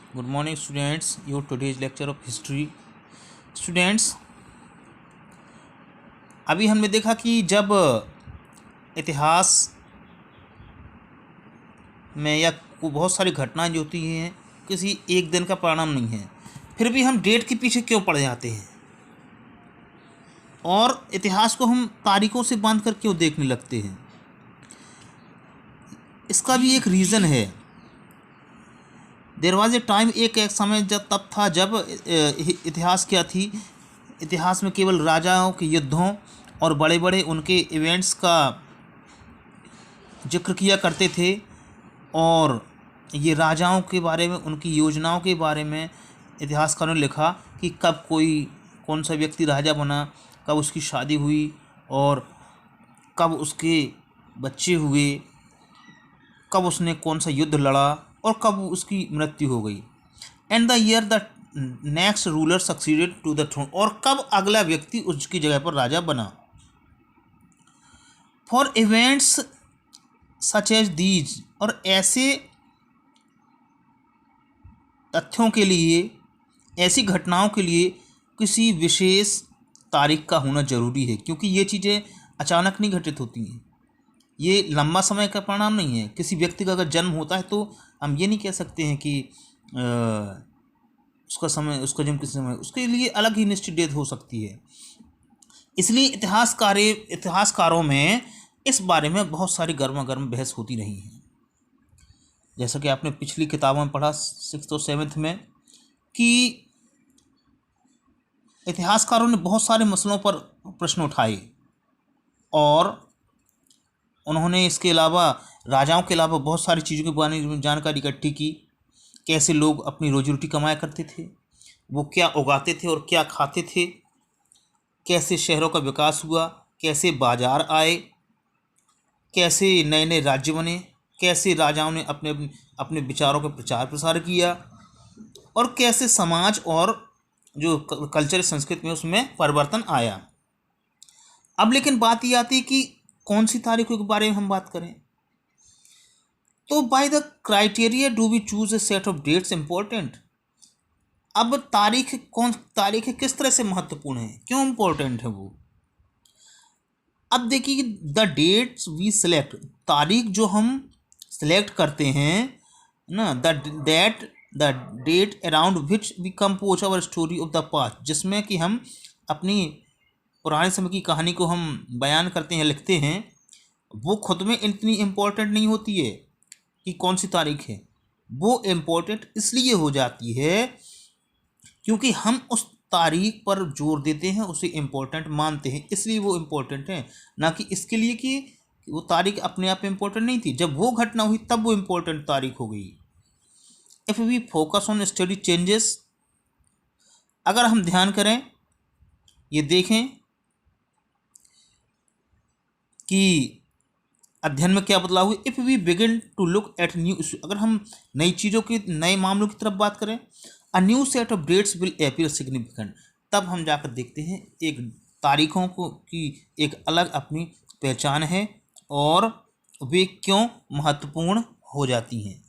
Good morning, students. Your today's lecture of history. Students, अभी हमने देखा कि जब इतिहास में या बहुत सारी घटनाएं जो होती हैं किसी एक दिन का परिणाम नहीं है, फिर भी हम डेट के पीछे क्यों पड़ जाते हैं और इतिहास को हम तारीखों से बांध कर क्यों देखने लगते हैं। इसका भी एक रीज़न है। देयर वाज ए टाइम, एक समय तब था जब इतिहास क्या थी। इतिहास में केवल राजाओं के युद्धों और बड़े बड़े उनके इवेंट्स का जिक्र किया करते थे और ये राजाओं के बारे में, उनकी योजनाओं के बारे में इतिहासकारों ने लिखा कि कब कौन सा व्यक्ति राजा बना, कब उसकी शादी हुई और कब उसके बच्चे हुए, कब उसने कौन सा युद्ध लड़ा और कब उसकी मृत्यु हो गई। And the year the next ruler succeeded to the throne, और कब अगला व्यक्ति उसकी जगह पर राजा बना। For events such as these, और ऐसे तथ्यों के लिए, ऐसी घटनाओं के लिए किसी विशेष तारीख का होना जरूरी है, क्योंकि ये चीज़ें अचानक नहीं घटित होती हैं। ये लंबा समय का परिणाम नहीं है। किसी व्यक्ति का अगर जन्म होता है तो हम ये नहीं कह सकते हैं कि उसका जन्म किस समय, उसके लिए अलग ही निश्चित डेट हो सकती है। इसलिए इतिहासकारों में इस बारे में बहुत सारी गर्मा गर्म बहस होती रही है। जैसा कि आपने पिछली किताबों में पढ़ा 6th और 7th में कि इतिहासकारों ने बहुत सारे मसलों पर प्रश्न उठाए और उन्होंने इसके अलावा राजाओं के अलावा बहुत सारी चीज़ों के बारे में जानकारी इकट्ठी की। कैसे लोग अपनी रोजी रोटी कमाया करते थे, वो क्या उगाते थे और क्या खाते थे, कैसे शहरों का विकास हुआ, कैसे बाजार आए, कैसे नए नए राज्य बने, कैसे राजाओं ने अपने अपने विचारों का प्रचार प्रसार किया और कैसे समाज और जो कल्चर संस्कृति में उसमें परिवर्तन आया। अब लेकिन बात ये आती है कि कौन सी तारीखों के बारे में हम बात करें, तो by the criteria do we choose a set of dates important. अब तारीख किस तरह से महत्वपूर्ण है, क्यों इम्पोर्टेंट है वो। अब देखिए द डेट्स वी सिलेक्ट, तारीख जो हम सिलेक्ट करते हैं ना, the date around which we compose our story of the past, जिसमें कि हम अपनी पुराने समय की कहानी को हम बयान करते हैं, लिखते हैं, वो खुद में इतनी इम्पोर्टेंट नहीं होती है कि कौन सी तारीख है। वो इम्पोर्टेंट इसलिए हो जाती है क्योंकि हम उस तारीख पर जोर देते हैं, उसे इम्पोर्टेंट मानते हैं, इसलिए वो इम्पोर्टेंट है, ना कि इसके लिए कि वो तारीख अपने आप इम्पोर्टेंट नहीं थी। जब वो घटना हुई तब वो इम्पोर्टेंट तारीख हो गई। If we focus on study changes, अगर हम ध्यान करें, ये देखें कि अध्ययन में क्या बदलाव हुए। If we begin to look at new issue, अगर हम नई चीज़ों की, नए मामलों की तरफ बात करें, a new set of dates will appear significant, तब हम जाकर देखते हैं एक तारीखों को की एक अलग अपनी पहचान है और वे क्यों महत्वपूर्ण हो जाती हैं।